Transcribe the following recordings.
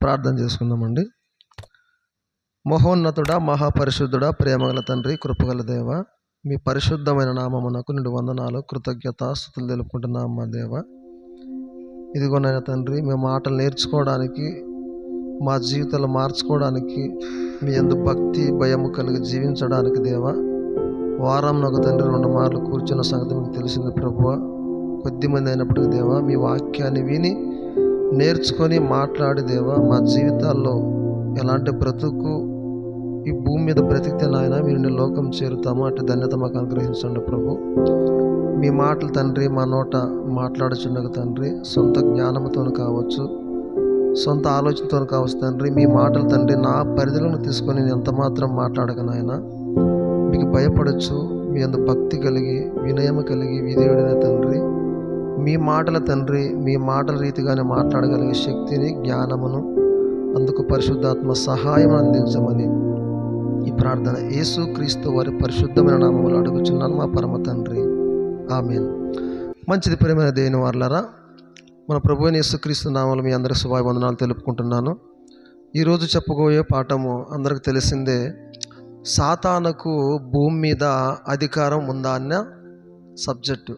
ప్రార్థన చేసుకుందామండి. మహోన్నతుడా, మహాపరిశుద్ధుడా, ప్రేమగల తండ్రి, కృపగల దేవ, మీ పరిశుద్ధమైన నామమునకు నిండు వందనాలు, కృతజ్ఞత స్తుతులు తెలుపుకుంటున్నాం మా దేవ. ఇదిగోనైనా తండ్రి, మేము మాటలు నేర్చుకోవడానికి, మా జీవితాలు మార్చుకోవడానికి, మీ యందు భక్తి భయము కలిగి జీవించడానికి దేవ, వారంనొక తండ్రి 2 మార్లు కూర్చున్న సంగతి మీకు తెలిసింది ప్రభువా. కొద్దిమంది అయినప్పటికీ దేవ, మీ వాక్యాన్ని విని నేర్చుకొని మాట్లాడి దేవ, మా జీవితాల్లో ఎలాంటి బ్రతుకు ఈ భూమి మీద బ్రతికితే నాయన మీరు లోకం చేరుతాము, అటు ధన్యత మాకు అనుగ్రహించండి ప్రభు. మీ మాటలు తండ్రి మా నోట మాట్లాడుచుండగా తండ్రి, సొంత జ్ఞానంతో కావచ్చు, సొంత ఆలోచనతో కావచ్చు తండ్రి, మీ మాటలు తండ్రి నా పరిధిలోకి తీసుకొని నేను ఎంత మాత్రం మాట్లాడక నాయన, మీకు భయపడచ్చు, మీ అందు భక్తి కలిగి వినయము కలిగి విధేయుడైన తండ్రి, మీ మాటల తండ్రి, మీ మాటల రీతిగానే మాట్లాడగలిగే శక్తిని, జ్ఞానమును, అందుకు పరిశుద్ధాత్మ సహాయం అందించమని ఈ ప్రార్థన యేసు క్రీస్తు వారి పరిశుద్ధమైన నామములో అడుగుచున్నాను మా పరమ తండ్రి, ఆమేన్. మంచిది ప్రియమైన దేవుని వారలారా, మన ప్రభువైన యేసు క్రీస్తు నామములో మీ అందరి శుభాభివందనాలు తెలుపుకుంటున్నాను. ఈరోజు చెప్పుకోయే పాఠము అందరికి తెలిసిందే, సాతానుకు భూమి మీద అధికారం ఉందా అన్న సబ్జెక్టు.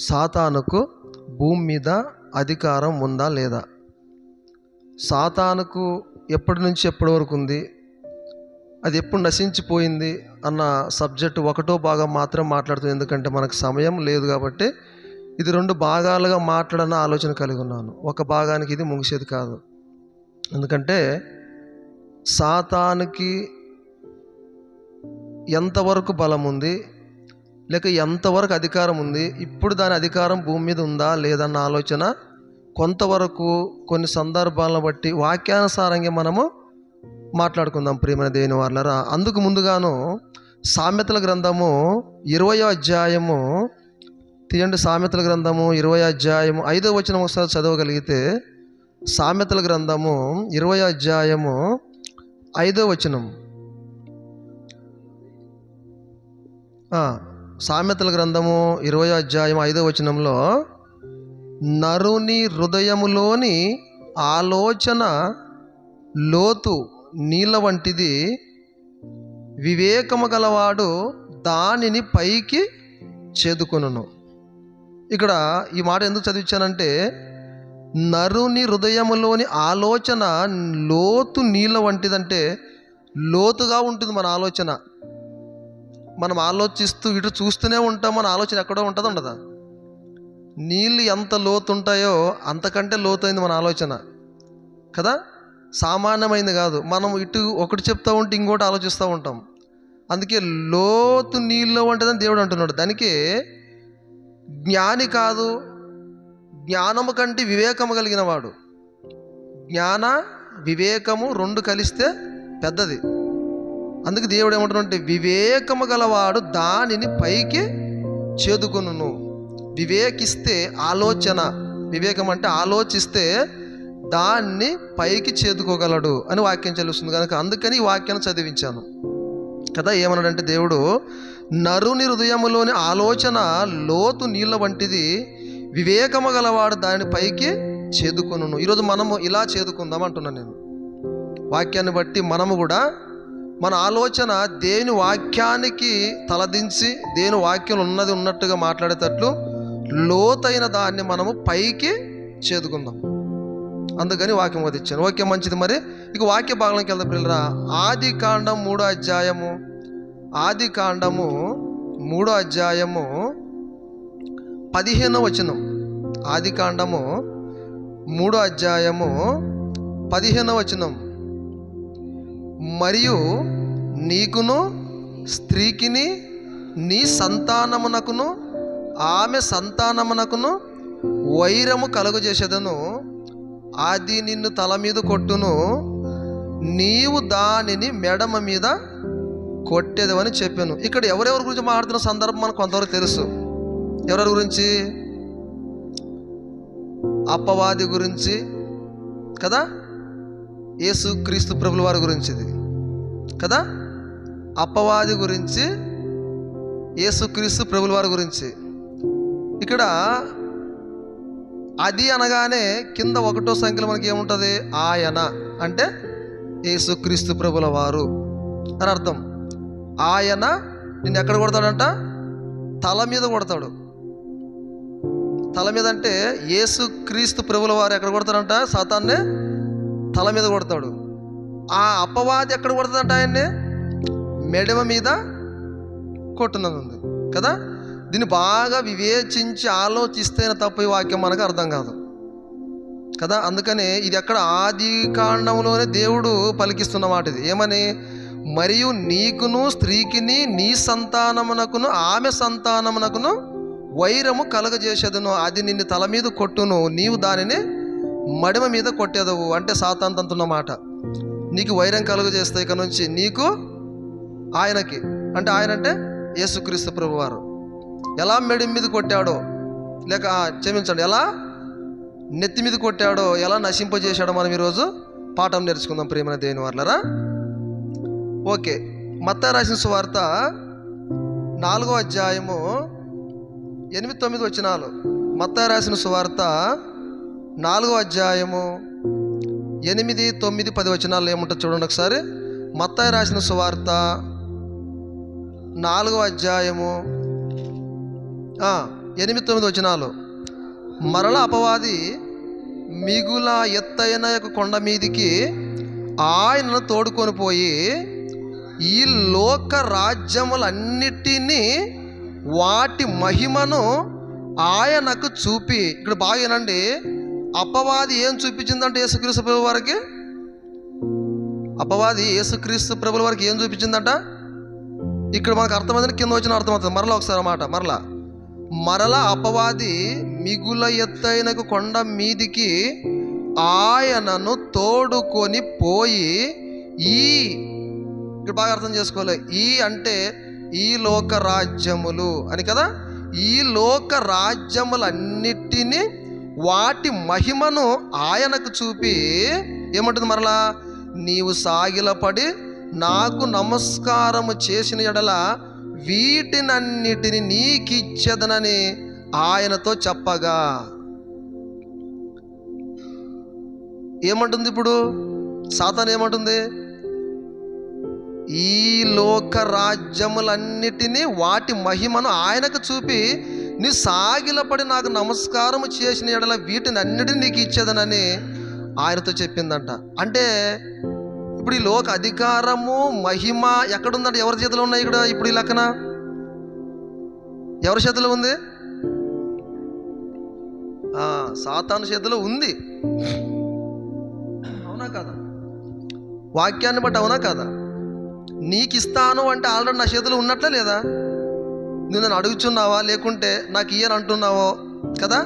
సాతానుకు భూమి మీద అధికారం ఉందా లేదా, సాతానుకు ఎప్పటి నుంచి ఎప్పటి వరకు ఉంది, అది ఎప్పుడు నశించిపోయింది అన్న సబ్జెక్టు ఒకటో భాగం మాత్రం మాట్లాడుతుంది. ఎందుకంటే మనకు సమయం లేదు కాబట్టి ఇది 2 భాగాలుగా మాట్లాడన్న ఆలోచన కలిగి ఉన్నాను. ఒక భాగానికి ఇది ముగిసేది కాదు. ఎందుకంటే సాతానుకి ఎంతవరకు బలం ఉంది, లేక ఎంతవరకు అధికారం ఉంది, ఇప్పుడు దాని అధికారం భూమి మీద ఉందా లేదన్న ఆలోచన కొంతవరకు కొన్ని సందర్భాలను బట్టి వాక్యానుసారంగా మనము మాట్లాడుకుందాం ప్రియమైన దేవుని వారలారా. అందుకు ముందుగాను సామెతల గ్రంథము 20వ అధ్యాయము తీయండి. సామెతల గ్రంథము 20వ అధ్యాయము 5వ వచనం ఒకసారి చదవగలిగితే, సామెతల గ్రంథము 20వ అధ్యాయము 5వ వచనం. సామెతల గ్రంథము 20వ అధ్యాయం 5వ వచనంలో, నరుని హృదయములోని ఆలోచన లోతు నీళ్ళ వంటిది, వివేకము గలవాడు దానిని పైకి చేదుకొనును. ఇక్కడ ఈ మాట ఎందుకు చదివించానంటే, నరుని హృదయములోని ఆలోచన లోతు నీళ్ళ వంటిదంటే లోతుగా ఉంటుంది మన ఆలోచన. మనం ఆలోచిస్తూ ఇటు చూస్తూనే ఉంటాం, మన ఆలోచన ఎక్కడో ఉంటుందో ఉండదా? నీళ్ళు ఎంత లోతు ఉంటాయో అంతకంటే లోతైంది మన ఆలోచన కదా, సామాన్యమైంది కాదు. మనం ఇటు ఒకటి చెప్తూ ఉంటే ఇంకోటి ఆలోచిస్తూ ఉంటాం. అందుకే లోతు నీళ్ళు వంటిదని దేవుడు అంటున్నాడు. దానికి జ్ఞాని కాదు, జ్ఞానము కంటే వివేకము కలిగిన వాడు. జ్ఞాన వివేకము 2 కలిస్తే పెద్దది. అందుకే దేవుడు ఏమంటున్నాడంటే, వివేకము గలవాడు దానిని పైకి చేదుకొనును. వివేకిస్తే ఆలోచన, వివేకం అంటే ఆలోచిస్తే దాన్ని పైకి చేదుకోగలడు అని వాక్యం తెలుస్తుంది కనుక అందుకని ఈ వాక్యాన్ని చదివించాను కదా. ఏమన్నాడంటే దేవుడు, నరుని హృదయములోని ఆలోచన లోతు నీళ్ళ వంటిది, వివేకము గలవాడు దానిని పైకి చేదుకొనును. ఈరోజు మనము ఇలా చేదుకుందాం అంటున్నాను నేను. వాక్యాన్ని బట్టి మనము కూడా మన ఆలోచన దేవుని వాక్యానికి తలదించి, దేవుని వాక్యం ఉన్నది ఉన్నట్టుగా మాట్లాడేటట్లు లోతైన దాన్ని మనము పైకి చేదుకుందాం. అందుకని వాక్యం వదిలించాను. ఓకే, మంచిది. మరి ఇక వాక్య భాగంలోకి వెళ్దాం పిల్లరా. ఆది కాండం 3వ అధ్యాయము, ఆది కాండము 3వ అధ్యాయము 15వ వచనం. ఆది కాండము 3వ అధ్యాయము 15వ వచనం. మరియు నీకును స్త్రీకిని నీ సంతానమునకును ఆమె సంతానమునకును వైరము కలుగజేసేదను, అది నిన్ను తల మీద కొట్టును, నీవు దానిని మెడమ మీద కొట్టేదవని చెప్పాను. ఇక్కడ ఎవరెవరి గురించి మాట్లాడుతున్న సందర్భం మనకు కొంతవరకు తెలుసు. ఎవరెవరి గురించి? అపవాది గురించి కదా, యేసు క్రీస్తు ప్రభుల వారి గురించి ఇది కదా. అపవాది గురించి, యేసు క్రీస్తు ప్రభుల వారి గురించి. ఇక్కడ అది అనగానే కింద ఒకటో సంఖ్యలో మనకి ఏముంటుంది? ఆయన అంటే యేసుక్రీస్తు ప్రభుల వారు అని అర్థం. ఆయన నిన్ను ఎక్కడ కొడతాడంట? తల మీద కొడతాడు. తల మీద అంటే యేసుక్రీస్తు ప్రభుల వారు ఎక్కడ కొడతాడంట? సాతాన్నే తల మీద కొడతాడు. ఆ అపవాది ఎక్కడ కొడతాడంట? ఆయన్ని మెడమ మీద కొట్టున్నది ఉంది కదా. దీన్ని బాగా వివేచించి ఆలోచిస్తేనే తప్ప ఈ వాక్యం మనకు అర్థం కాదు కదా. అందుకని ఇది ఎక్కడ? ఆది కాండంలోనే దేవుడు పలికిస్తున్న మాట ఇది. ఏమని? మరియు నీకును స్త్రీకిని నీ సంతానమునకును ఆమె సంతానమునకును వైరము కలగజేసేదను, అది నిన్ను తల మీద కొట్టును, నీవు దానిని మడిమ మీద కొట్టేదవు. అంటే సాతాను తంతున్న మాట. నీకు వైరం కలుగజేస్తే ఇక నుంచి నీకు ఆయనకి, అంటే ఆయన అంటే యేసుక్రీస్తు ప్రభు వారు ఎలా మెడి మీద కొట్టాడో, లేక క్షమించండి, ఎలా నెత్తి మీద కొట్టాడో, ఎలా నశింపజేశాడో మనం ఈరోజు పాఠం నేర్చుకుందాం ప్రియమైన దేవుని వారలారా. ఓకే, మత్తయి రాసిన సువార్త 4వ అధ్యాయము 8-9 వచనాలు. మత్తయి రాసిన సువార్త 4వ అధ్యాయము 8, 9, 10 వచనాలు ఏముంటుంది చూడండి ఒకసారి. మత్తయి రాసిన సువార్త 4వ అధ్యాయము 8, 9 వచనాలు. మరల అపవాది మిగుల ఎత్తైన యొక్క కొండ మీదికి ఆయనను తోడుకొని పోయి ఈ లోక రాజ్యములన్నిటినీ వాటి మహిమను ఆయనకు చూపి. ఇక్కడ బాగా వినండి, అపవాది ఏం చూపించిందంటే యేసుక్రీస్తు ప్రభుల వారికి, అపవాది యేసుక్రీస్తు ప్రభుల వారికి ఏం చూపించిందంట? ఇక్కడ మనకు అర్థమైందని కింద వచ్చిన అర్థమవుతుంది. మరలా ఒకసారి మాట, మరలా అపవాది మిగుల ఎత్తైన కొండ మీదికి ఆయనను తోడుకొని పోయి ఇక్కడ బాగా అర్థం చేసుకోవాలి. ఈ అంటే ఈ లోక రాజ్యములు అని కదా. ఈ లోక రాజ్యములన్నిటినీ వాటి మహిమను ఆయనకు చూపి ఏమంటుంది? మరలా నీవు సాగిలపడి నాకు నమస్కారము చేసిన ఎడల వీటినన్నిటిని నీకిచ్చేదనని ఆయనతో చెప్పగా. ఏమంటుంది ఇప్పుడు? సాతాను ఏమంటుంది? ఈ లోక రాజ్యములన్నిటినీ వాటి మహిమను ఆయనకు చూపి నీ సాగిలపడి నాకు నమస్కారం చేసిన ఎడల వీటిని అన్నిటిని నీకు ఇచ్చేదనని ఆయనతో చెప్పిందంట. అంటే ఇప్పుడు ఈ లోక అధికారము మహిమ ఎక్కడుందంటే ఎవరి చేతిలో ఉన్నాయి? ఇక్కడ ఇప్పుడు ఈ లెక్కన ఎవరి చేతిలో ఉంది? సాతాను చేతిలో ఉంది. అవునా కాదా? వాక్యాన్ని బట్టి అవునా కాదా? నీకు ఇస్తాను అంటే ఆల్రెడీ నా చేతిలో ఉన్నట్లే లేదా? నువ్వు నన్ను అడుగుచున్నావా, లేకుంటే నాకు ఇయ్యని అంటున్నావో కదా?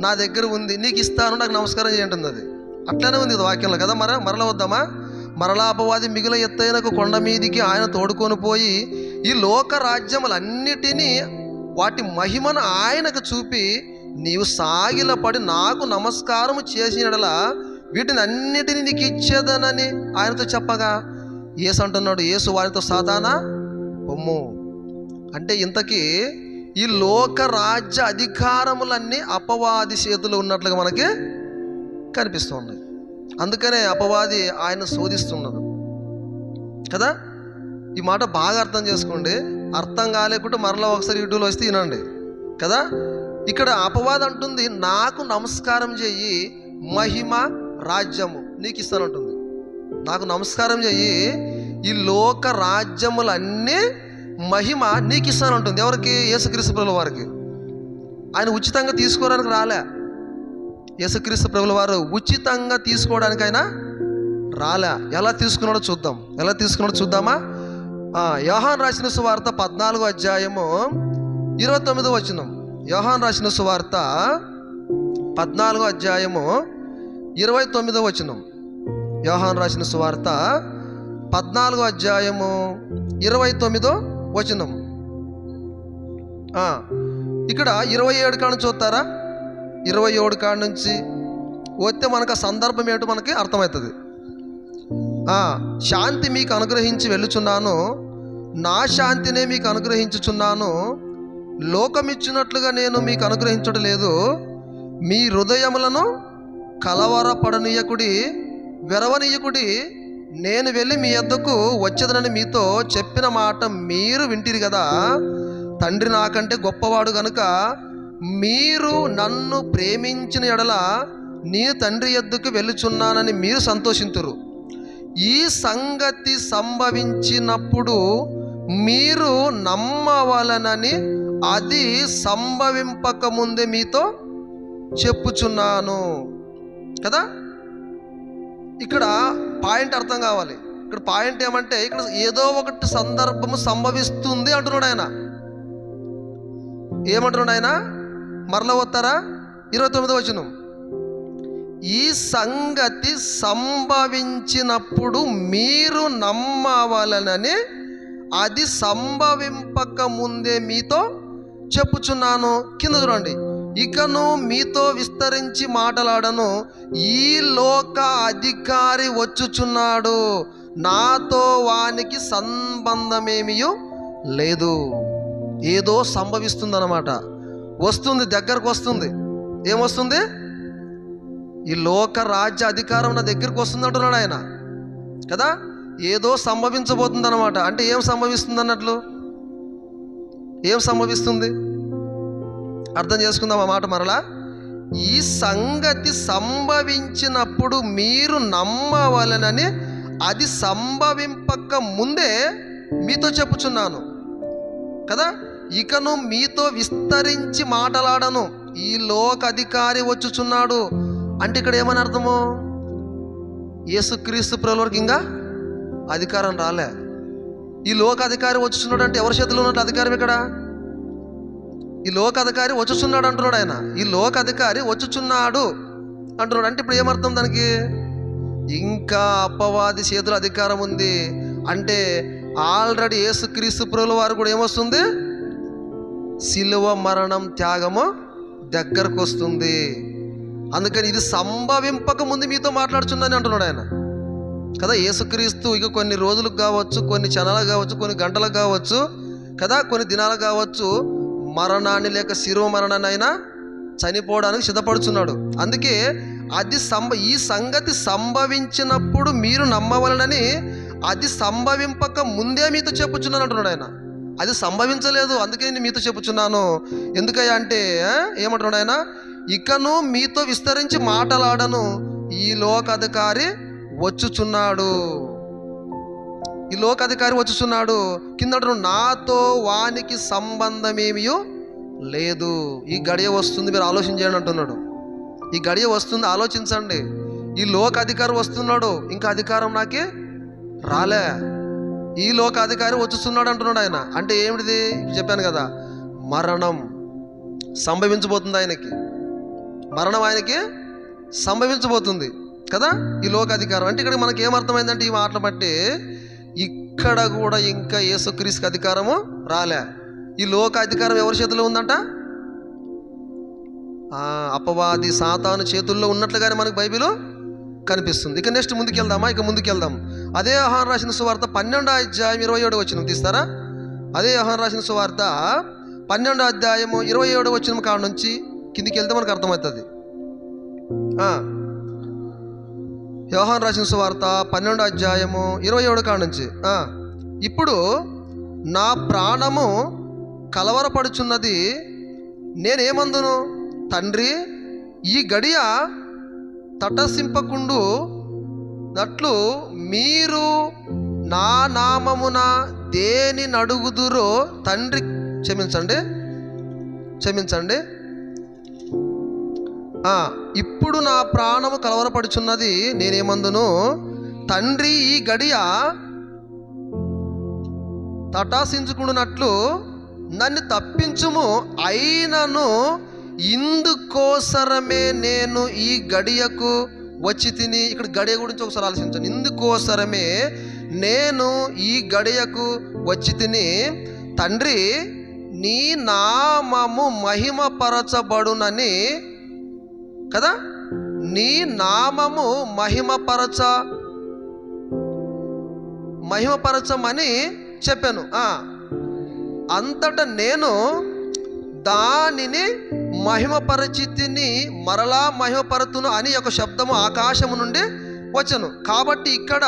నా దగ్గర ఉంది, నీకు ఇస్తాను, నాకు నమస్కారం చేయంటుంది. అది అట్లానే ఉంది కదా వాక్యంలో కదా. మరలా వద్దామా? మరలా అపవాది మిగిలిన ఎత్తైన కొండ మీదికి ఆయన తోడుకొని పోయి ఈ లోక రాజ్యములన్నిటినీ వాటి మహిమను ఆయనకు చూపి నీవు సాగిలపడి నాకు నమస్కారం చేసిన వీటిని అన్నిటినీ నీకు ఇచ్చేదనని ఆయనతో చెప్పగా యేసు అంటున్నాడు, యేసు వారితో సాతానా పొమ్ము. అంటే ఇంతకీ ఈ లోక రాజ్య అధికారములన్నీ అపవాది చేతులు ఉన్నట్లుగా మనకి కనిపిస్తుంది. అందుకనే అపవాది ఆయన శోధిస్తున్నది కదా. ఈ మాట బాగా అర్థం చేసుకోండి. అర్థం కాలేకుంటే మరలా ఒకసారి యూట్యూబ్లో వస్తే వినండి కదా. ఇక్కడ అపవాది అంటుంది, నాకు నమస్కారం చెయ్యి, మహిమ రాజ్యము నీకు ఇస్తానంటుంది. నాకు నమస్కారం చెయ్యి, ఈ లోక రాజ్యములన్నీ మహిమ నీకు ఇస్తానంటుంది. ఎవరికి? యేసుక్రీస్తు ప్రభుల వారికి. ఆయన ఉచితంగా తీసుకోవడానికి రాలే. యేసుక్రీస్తు ప్రభుల వారు ఉచితంగా తీసుకోవడానికి ఆయన రాలే. ఎలా తీసుకున్నాడో చూద్దామా? యోహాను రాసిన సువార్త 14వ అధ్యాయము 29వ వచనం. యోహాను రాసిన సువార్త 14వ అధ్యాయము 29వ వచనం. యోహాను రాసిన సువార్త 14వ అధ్యాయము 29వ వచనం. ఇక్కడ 27 కాడ నుంచి చూస్తారా? 27 కాడ నుంచి వస్తే మనకు ఆ సందర్భం ఏంటో మనకి అర్థమవుతుంది. శాంతి మీకు అనుగ్రహించి వెళ్ళుచున్నాను, నా శాంతినే మీకు అనుగ్రహించుచున్నాను, లోకమిచ్చినట్లుగా నేను మీకు అనుగ్రహించడం లేదు. మీ హృదయములను కలవరపడనీయకుడి, వెరవనీయకుడి. నేను వెళ్ళి మీ యొద్దకు వచ్చేదనని మీతో చెప్పిన మాట మీరు వింటిరి కదా. తండ్రి నాకంటే గొప్పవాడు గనుక మీరు నన్ను ప్రేమించిన ఎడల నేను తండ్రి యొద్దకు వెళ్ళుచున్నానని మీరు సంతోషింతురు. ఈ సంగతి సంభవించినప్పుడు మీరు నమ్మవలనని అది సంభవింపక ముందే మీతో చెప్పుచున్నాను కదా. ఇక్కడ పాయింట్ అర్థం కావాలి. ఇక్కడ పాయింట్ ఏమంటే, ఇక్కడ ఏదో ఒకటి సందర్భము సంభవిస్తుంది అంటున్నాడు ఆయన. ఏమంటున్నాడు ఆయన? మరలా వస్తారా? 29వ వచనం. ఈ సంగతి సంభవించినప్పుడు మీరు నమ్మవలనని అది సంభవింపక ముందే మీతో చెప్పుచున్నాను. కింద చూడండి. ఇకను మీతో విస్తరించి మాట్లాడను, ఈ లోక అధికారి వచ్చుచున్నాడు, నాతో వానికి సంబంధమేమీ లేదు. ఏదో సంభవిస్తుంది అన్నమాట. వస్తుంది, దగ్గరకు వస్తుంది. ఏమొస్తుంది? ఈ లోక రాజ్య అధికారం నా దగ్గరకు వస్తుంది అంటున్నాడు ఆయన కదా. ఏదో సంభవించబోతుంది అనమాట. అంటే ఏం సంభవిస్తుంది అన్నట్లు? ఏం సంభవిస్తుంది అర్థం చేసుకుందాం ఆ మాట మరలా. ఈ సంగతి సంభవించినప్పుడు మీరు నమ్మవలనని అది సంభవింపక ముందే మీతో చెప్పుచున్నాను కదా. ఇకను మీతో విస్తరించి మాట్లాడను, ఈ లోక అధికారి వచ్చుచున్నాడు. అంటే ఇక్కడ ఏమని అర్థము? యేసుక్రీస్తు ప్రభువుకి ఇంకా అధికారం రాలే. ఈ లోక అధికారి వచ్చుచున్నాడు అంటే ఎవరి చేతిలో ఉన్నట్టు అధికారం? ఇక్కడ ఈ లోక అధికారి వచ్చుచున్నాడు అంటున్నాడు ఆయన. ఈ లోక అధికారి వచ్చుచున్నాడు అంటున్నాడు అంటే ఇప్పుడు ఏమర్థం దానికి? ఇంకా అపవాది చేతుల అధికారం ఉంది అంటే ఆల్రెడీ యేసుక్రీస్తు ప్రభువుల వారు కూడా ఏమొస్తుంది? సిలువ మరణం, త్యాగము దగ్గరకు వస్తుంది. అందుకని ఇది సంభవింపక ముందు మీతో మాట్లాడుచున్నాను అంటున్నాడు ఆయన కదా. యేసుక్రీస్తు ఇక కొన్ని రోజులకు కావచ్చు, కొన్ని క్షణాలకు కావచ్చు, కొన్ని గంటలకు కావచ్చు కదా, కొన్ని దినాలకు కావచ్చు, మరణాన్ని లేక శిరో మరణాన్ని అయినా చనిపోవడానికి సిద్ధపడుచున్నాడు. అందుకే అది ఈ సంగతి సంభవించినప్పుడు మీరు నమ్మవలనని అది సంభవింపక ముందే మీతో చెప్పుచున్నాను అంటున్నాడు ఆయన. అది సంభవించలేదు, అందుకే నేను మీతో చెప్పుచున్నాను. ఎందుకయ్యా అంటే ఏమంటున్నాడు ఆయన? ఇకను మీతో విస్తరించి మాట్లాడను, ఈ లోక అధికారి వచ్చుచున్నాడు. ఈ లోక అధికారి వచ్చుచున్నాడు. కింద నాతో వానికి సంబంధమేమీ లేదు. ఈ గడియ వస్తుంది, మీరు ఆలోచన చేయండి అంటున్నాడు. ఈ గడియ వస్తుంది, ఆలోచించండి. ఈ లోక అధికారి వస్తున్నాడు, ఇంకా అధికారం నాకే రాలే. ఈ లోక అధికారి వచ్చుస్తున్నాడు అంటున్నాడు ఆయన. అంటే ఏమిటిది? చెప్పాను కదా, మరణం సంభవించబోతుంది ఆయనకి. మరణం ఆయనకి సంభవించబోతుంది కదా. ఈ లోక అధికారం అంటే ఇక్కడ మనకి ఏమర్థమైందంటే, ఈ మాటలు బట్టి ఇక్కడ కూడా ఇంకా యేసుక్రీస్తుకి అధికారము రాలే. ఈ లోక అధికారం ఎవరి చేతుల్లో ఉందంట? అపవాది సాతాను చేతుల్లో ఉన్నట్లుగానే మనకు బైబిల్ కనిపిస్తుంది. ఇక నెక్స్ట్ ముందుకెళ్దామా? ఇక ముందుకెళ్దాం. అదే యోహాను రాసిన సువార్త 12వ అధ్యాయం 27వ వచనం తీస్తారా? అదే యోహాను రాసిన సువార్త 12వ అధ్యాయము 27వ వచనం కాడ నుంచి కిందికి వెళ్తే మనకు అర్థమవుతుంది. యోహాను రాసిన సువార్త 12వ అధ్యాయము 27 కాడ నుంచి. ఇప్పుడు నా ప్రాణము కలవరపడుచున్నది, నేనేమందును? తండ్రి, ఈ గడియ తటసింపకుండు నట్లు మీరు నా నామమున దేని నడుగుదురో తండ్రి క్షమించండి. ఇప్పుడు నా ప్రాణము కలవరపడుచున్నది, నేనేమందును? తండ్రి, ఈ గడియ తటాసించుకున్నట్లు నన్ను తప్పించుము, అయినను ఇందుకోసరమే నేను ఈ గడియకు వచ్చి తిని. ఇక్కడ గడియ గురించి ఒకసారి ఆలోచించండి. ఇందుకోసరమే నేను ఈ గడియకు వచ్చి తిని, తండ్రి నీ నామము మహిమపరచబడునని కదా, నీ నామము మహిమపరచమని చెప్పాను. అంతటా నేను దానిని మహిమపరచితిని మరలా మహిమపరతును అని ఒక శబ్దము ఆకాశము నుండి వచ్చను. కాబట్టి ఇక్కడ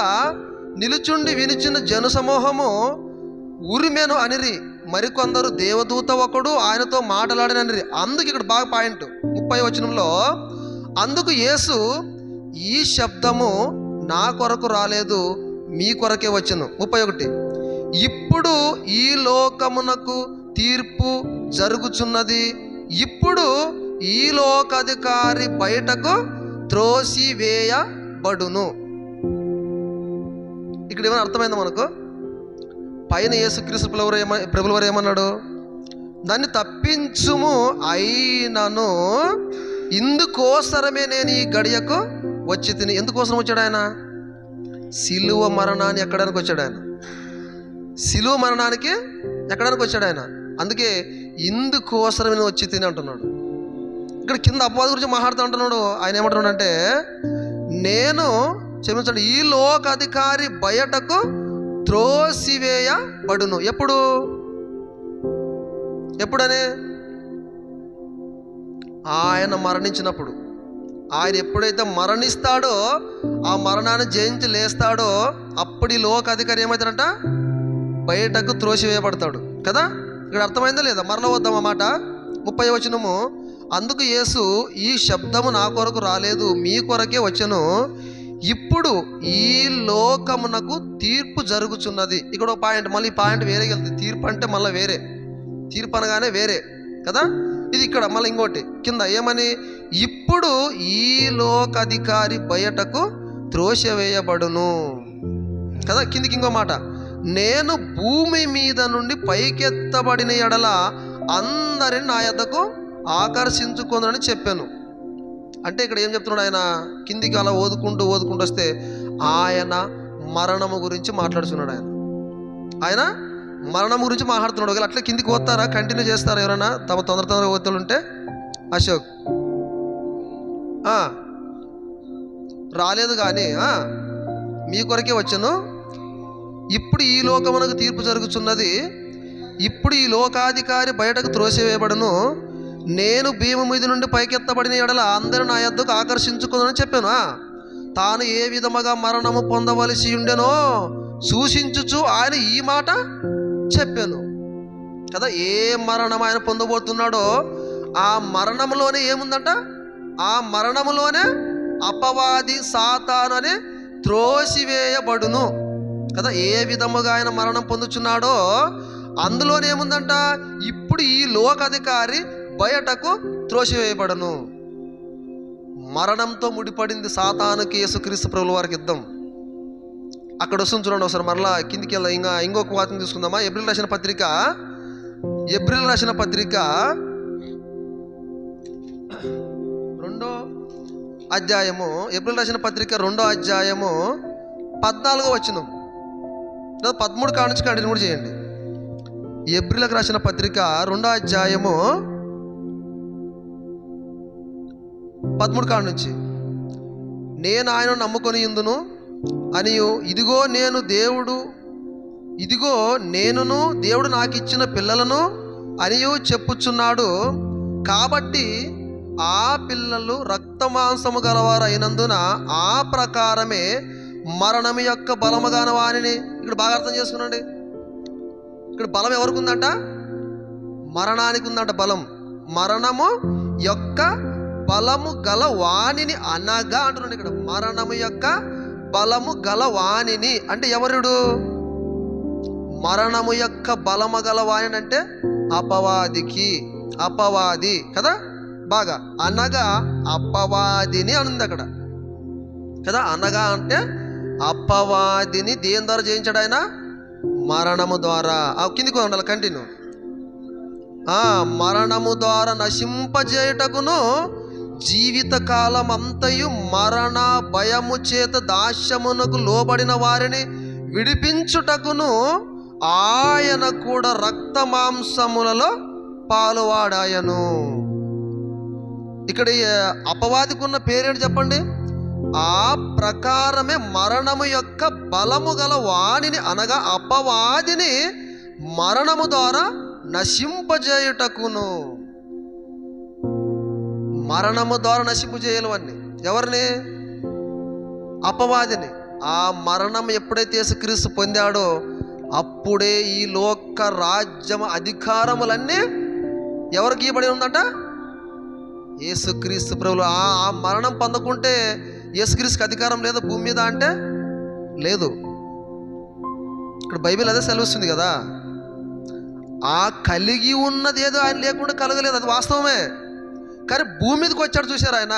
నిలుచుండి వినిచిన జనసమూహము ఉరిమెను అనిరి, మరికొందరు దేవదూత ఒకడు ఆయనతో మాట్లాడననిరి. అందుకు ఇక్కడ బాగా పాయింట్ 30వ వచనంలో, అందుకు యేసు ఈ శబ్దము నా కొరకు రాలేదు, మీ కొరకే వచ్చును. 31, ఇప్పుడు ఈ లోకమునకు తీర్పు జరుగుచున్నది, ఇప్పుడు ఈ లోకాధికారి బయటకు త్రోసివేయబడును. ఇక్కడ ఏమైనా అర్థమైందా మనకు? పైన యేసుక్రీస్తు ప్రభుల వారు ఏమన్నాడు? దాన్ని తప్పించుము, అయినను ఇందుకోసరమే నేను ఈ గడియకు వచ్చి తిని. ఎందుకోసం వచ్చాడు ఆయన? సిలువ మరణాన్ని ఎక్కడానికి వచ్చాడు ఆయన. సిలువ మరణానికి ఎక్కడానికి వచ్చాడు ఆయన. అందుకే ఇందుకోసరమే నేను వచ్చి తిని అంటున్నాడు. ఇక్కడ కింద అపవాది గురించి మాట్లాడుతూ అంటున్నాడు. ఆయన ఏమంటున్నాడు అంటే, నేను క్షమించండి, ఈ లోకాధికారి బయటకు త్రోసివేయబడును. ఎప్పుడని? ఆయన మరణించినప్పుడు. ఆయన ఎప్పుడైతే మరణిస్తాడో, ఆ మరణాన్ని జయించి లేస్తాడో, అప్పుడు ఈ లోకాధికారి ఏమవుతాడంట? బయటకు త్రోసివేయబడతాడు కదా. ఇక్కడ అర్థమైందా లేదా? మరల వద్దాం అన్నమాట. 30వ వచనము, అందుకు యేసు ఈ శబ్దము నా కొరకు రాలేదు, మీ కొరకే వచ్చెను, ఇప్పుడు ఈ లోకమునకు తీర్పు జరుగుచున్నది. ఇక్కడ ఒక పాయింట్, మళ్ళీ ఈ పాయింట్ వేరే వెళ్తుంది. తీర్పు అంటే మళ్ళీ వేరే, తీర్పు అనగానే వేరే కదా. ఇది ఇక్కడ మళ్ళీ ఇంకోటి కింద ఏమని, ఇప్పుడు ఈ లోకాధికారి బయటకు త్రోసివేయబడును కదా. కిందికి ఇంకో మాట, నేను భూమి మీద నుండి పైకెత్తబడిన ఎడల అందరిని నా యొద్దకు ఆకర్షించుకుందని చెప్పాను. అంటే ఇక్కడ ఏం చెప్తున్నాడు ఆయన? కిందికి అలా ఓదుకుంటూ వస్తే ఆయన మరణము గురించి మాట్లాడుతున్నాడు. ఆయన మరణం గురించి మాట్లాడుతున్నాడు. ఒకవేళ అట్లా కిందికి పోతారా, కంటిన్యూ చేస్తారా ఎవరైనా తమ తొందర ఓతులు ఉంటే? అశోక్ రాలేదు కానీ మీ కొరకే వచ్చాను, ఇప్పుడు ఈ లోకమునకు తీర్పు జరుగుతున్నది, ఇప్పుడు ఈ లోకాధికారి బయటకు త్రోసివేయబడును, నేను భీము మీద నుండి పైకెత్తబడిన ఎడల అందరూ నా యొద్దకు ఆకర్షించుకుందని చెప్పాను. తాను ఏ విధముగా మరణము పొందవలసి ఉండెనో సూచించుచు ఆయన ఈ మాట చెప్పాను కదా. ఏ మరణం ఆయన పొందబోతున్నాడో ఆ మరణంలోనే ఏముందంట? ఆ మరణములోనే అపవాది సాతాను అని త్రోసివేయబడును కదా. ఏ విధముగా ఆయన మరణం పొందుచున్నాడో అందులోనే ఏముందంట? ఇప్పుడు ఈ లోకాధికారి బయటకు త్రోసివేయబడను. మరణంతో ముడిపడింది సాతానుకి యేసుక్రీస్తు ప్రభుల వారికి యుద్ధం. అక్కడ వస్తుంది చూడండి ఒకసారి. మరలా కిందికి వెళ్దాం. ఇంకొక వాక్యం తీసుకుందామా? ఏప్రిల్ రాసిన పత్రిక 2వ అధ్యాయము, ఏప్రిల్ రాసిన పత్రిక 2వ అధ్యాయము 14వ వచనం, 13 కాడ నుంచి కంటిన్యూ కూడా చేయండి. ఏప్రిల్కి రాసిన పత్రిక 2వ అధ్యాయము 13 కాడ నుంచి, నేను ఆయన నమ్ముకొని ఇందును అనియు, ఇదిగో నేనును దేవుడు నాకు ఇచ్చిన పిల్లలను అనియు చెప్పుచున్నాడు. కాబట్టి ఆ పిల్లలు రక్తమాంసము గలవారు అయినందున ఆ ప్రకారమే మరణము యొక్క బలముగాన వానిని. ఇక్కడ బాగా అర్థం చేసుకున్నాండి. ఇక్కడ బలం ఎవరికి ఉందంట? మరణానికి ఉందంట బలం. మరణము యొక్క బలము గల వాణిని అనగా అంటున్నాడు ఇక్కడ. మరణము యొక్క బలము గల వాణిని అంటే ఎవరుడు? మరణము యొక్క బలము గల వాణిని అంటే అపవాది కదా. బాగా అనగా అపవాదిని అనుంది అక్కడ కదా. అనగా అంటే అపవాదిని దేని ద్వారా జయించాడు ఆయన? మరణము ద్వారా. కిందికి ఉండాలి కంటిన్యూ. మరణము ద్వారా నశింపజేయుటకును జీవితకాలం అంతయు మరణ భయము చేత దాస్యమునకు లోబడిన వారిని విడిపించుటకును ఆయన కూడా రక్త మాంసములలో పాలువాడాయను. ఇక్కడ అపవాదికి ఉన్న పేరేంటి చెప్పండి? ఆ ప్రకారమే మరణము యొక్క బలము గల వాణిని అనగా అపవాదిని మరణము ద్వారా నశింపజేయుటకును. మరణము ద్వారా నశింపు చేయలేవన్నీ. ఎవరిని? అపవాదిని. ఆ మరణం ఎప్పుడైతే యేసుక్రీస్తు పొందాడో అప్పుడే ఈ లోక రాజ్యం అధికారములన్నీ ఎవరికి ఇవ్వబడి ఉందంట? యేసుక్రీస్తు ప్రభువు. ఆ మరణం పొందకుంటే యేసుక్రీస్తుకి అధికారం లేదు భూమి మీద అంటే లేదు. ఇక్కడ బైబిల్ అదే సెలవిస్తుంది కదా. ఆ కలిగి ఉన్నది ఏదో ఆయన లేకుండా కలగలేదు, అది వాస్తవమే. కానీ భూమి మీదకి వచ్చాడు చూశారు. ఆయన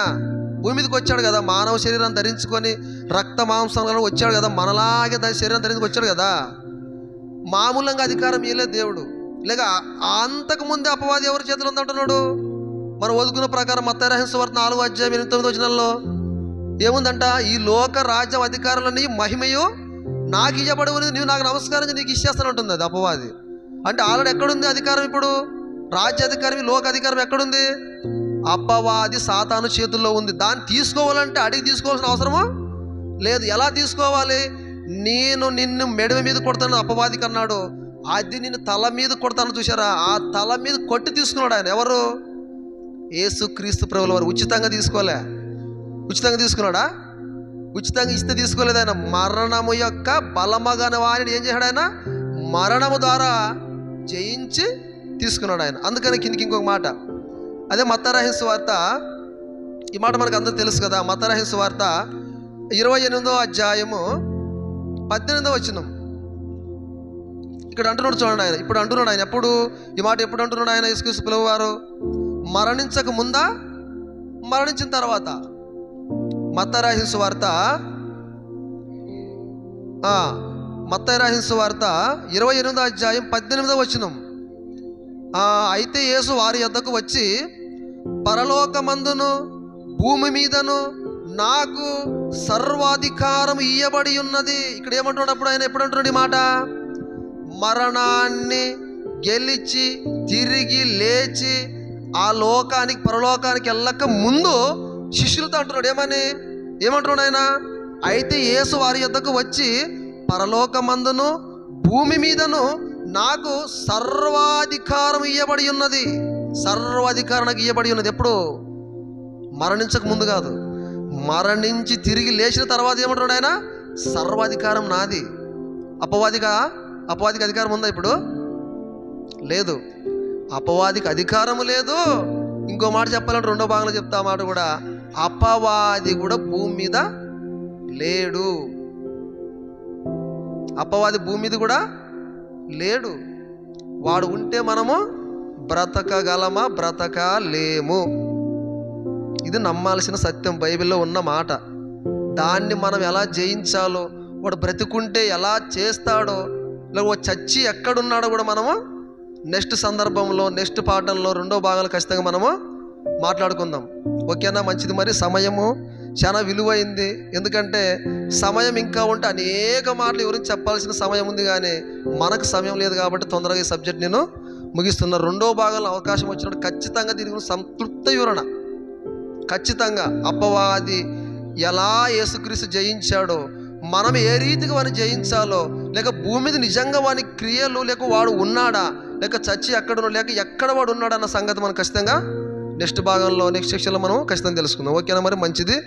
భూమి మీదకి వచ్చాడు కదా, మానవ శరీరం ధరించుకొని రక్త మాంసాలను వచ్చాడు కదా, మనలాగే దాని శరీరం ధరించుకు వచ్చాడు కదా. మామూలంగా అధికారం ఇవ్వలేదు దేవుడు. లేక అంతకుముందే అపవాది ఎవరి చేతిలో ఉందంటున్నాడు? మనం వదుకున్న ప్రకారం మత్తయి రహస్య సువార్త 4:8-9 ఏముందంట? ఈ లోక రాజ్యం అధికారులని మహిమయు నాకు ఇవ్వబడి ఉన్నది, నువ్వు నాకు నమస్కారం నీకు ఇచ్చేస్తాను ఉంటుంది అది అపవాది. అంటే ఆల్రెడీ ఎక్కడుంది అధికారం? ఇప్పుడు రాజ్యాధికారం, లోక అధికారం ఎక్కడుంది? అపవాది సాతాను చేతుల్లో ఉంది. దాన్ని తీసుకోవాలంటే అడిగి తీసుకోవాల్సిన అవసరమా లేదు. ఎలా తీసుకోవాలి? నేను నిన్ను మెడవ మీద కొడతాను అపవాదికి అన్నాడు, అది నిన్ను తల మీద కొడతాను చూసారా? ఆ తల మీద కొట్టి తీసుకున్నాడు ఆయన. ఎవరు? యేసుక్రీస్తు ప్రభువుల వారు. ఉచితంగా తీసుకోలే. ఉచితంగా తీసుకున్నాడా? ఉచితంగా ఇస్తే తీసుకోలేదు ఆయన. మరణము యొక్క బలమగన వారిని ఏం చేశాడు ఆయన? మరణము ద్వారా జయించి తీసుకున్నాడు ఆయన. అందుకని కిందికి ఇంకొక మాట, అదే మత్తయి రహస్య సువార్త. ఈ మాట మనకు అందరూ తెలుసు కదా. మత్తయి రహస్య సువార్త 28 ఇక్కడ అంటున్నాడు చూడండి ఆయన. ఇప్పుడు అంటున్నాడు ఆయన. ఎప్పుడు ఈ మాట ఎప్పుడు అంటున్నాడు ఆయన? యేసుక్రీస్తు ప్రభువు వారు మరణించక ముందా, మరణించిన తర్వాత? మత్తయి రహస్య సువార్త 28:18. అయితే యేసు వారి యొద్దకు వచ్చి, పరలోకమందును భూమి మీదను నాకు సర్వాధికారం ఇయ్యబడి ఉన్నది. ఇక్కడ ఏమంటున్నాడు అప్పుడు ఆయన? ఎప్పుడు అంటున్నాడు ఈ మాట? మరణాన్ని గెలిచి తిరిగి లేచి ఆ లోకానికి పరలోకానికి వెళ్ళక ముందు శిష్యులతో అంటున్నాడు. ఏమంటున్నాడు ఆయన? అయితే యేసు వారి యొద్దకు వచ్చి, పరలోకమందును భూమి మీదను నాకు సర్వాధికారం ఇయ్యబడి ఉన్నది. సర్వాధికారం నాకు ఇయ్యబడి ఉన్నది. ఎప్పుడు? మరణించక ముందు కాదు, మరణించి తిరిగి లేచిన తర్వాత ఏమంటున్నాడు ఆయన? సర్వాధికారం నాది. అపవాదికి అధికారం ఉందా ఇప్పుడు? లేదు. అపవాదికి అధికారము లేదు. ఇంకో మాట చెప్పాలంటే రెండో భాగంలో చెప్తా మాట కూడా, అపవాది కూడా భూమి మీద లేడు. అపవాది భూమి మీద కూడా లేడు. వాడు ఉంటే మనము బ్రతకగలమా? బ్రతకలేము. ఇది నమ్మాల్సిన సత్యం, బైబిల్లో ఉన్న మాట. దాన్ని మనం ఎలా జయించాలో, వాడు బ్రతికుంటే ఎలా చేస్తాడో, లేక చచ్చి ఎక్కడున్నాడో కూడా మనము నెక్స్ట్ సందర్భంలో, నెక్స్ట్ పాఠంలో, రెండో భాగాలు ఖచ్చితంగా మనము మాట్లాడుకుందాం. ఓకేనా? మంచిది. మరి సమయము చాలా విలువైంది. ఎందుకంటే సమయం ఇంకా ఉంటే అనేక మాటలు ఎవరికి చెప్పాల్సిన సమయం ఉంది, కానీ మనకు సమయం లేదు. కాబట్టి తొందరగా ఈ సబ్జెక్ట్ నేను ముగిస్తున్నా. రెండో భాగంలో అవకాశం వచ్చినప్పుడు ఖచ్చితంగా దీని గురించి సంతృప్త వివరణ, ఖచ్చితంగా అపవాది ఎలా యేసుక్రీస్తు జయించాడో, మనం ఏ రీతిగా వాడిని జయించాలో, లేక భూమి మీద నిజంగా వాని క్రియలు, లేక వాడు ఉన్నాడా, లేక చచ్చి ఎక్కడున్నా, లేక ఎక్కడ వాడు ఉన్నాడా అన్న సంగతి మనం ఖచ్చితంగా నెక్స్ట్ భాగంలో, నెక్స్ట్ సెక్షన్లో మనం ఖచ్చితంగా తెలుసుకుందాం. ఓకేనా? మరి మంచిది.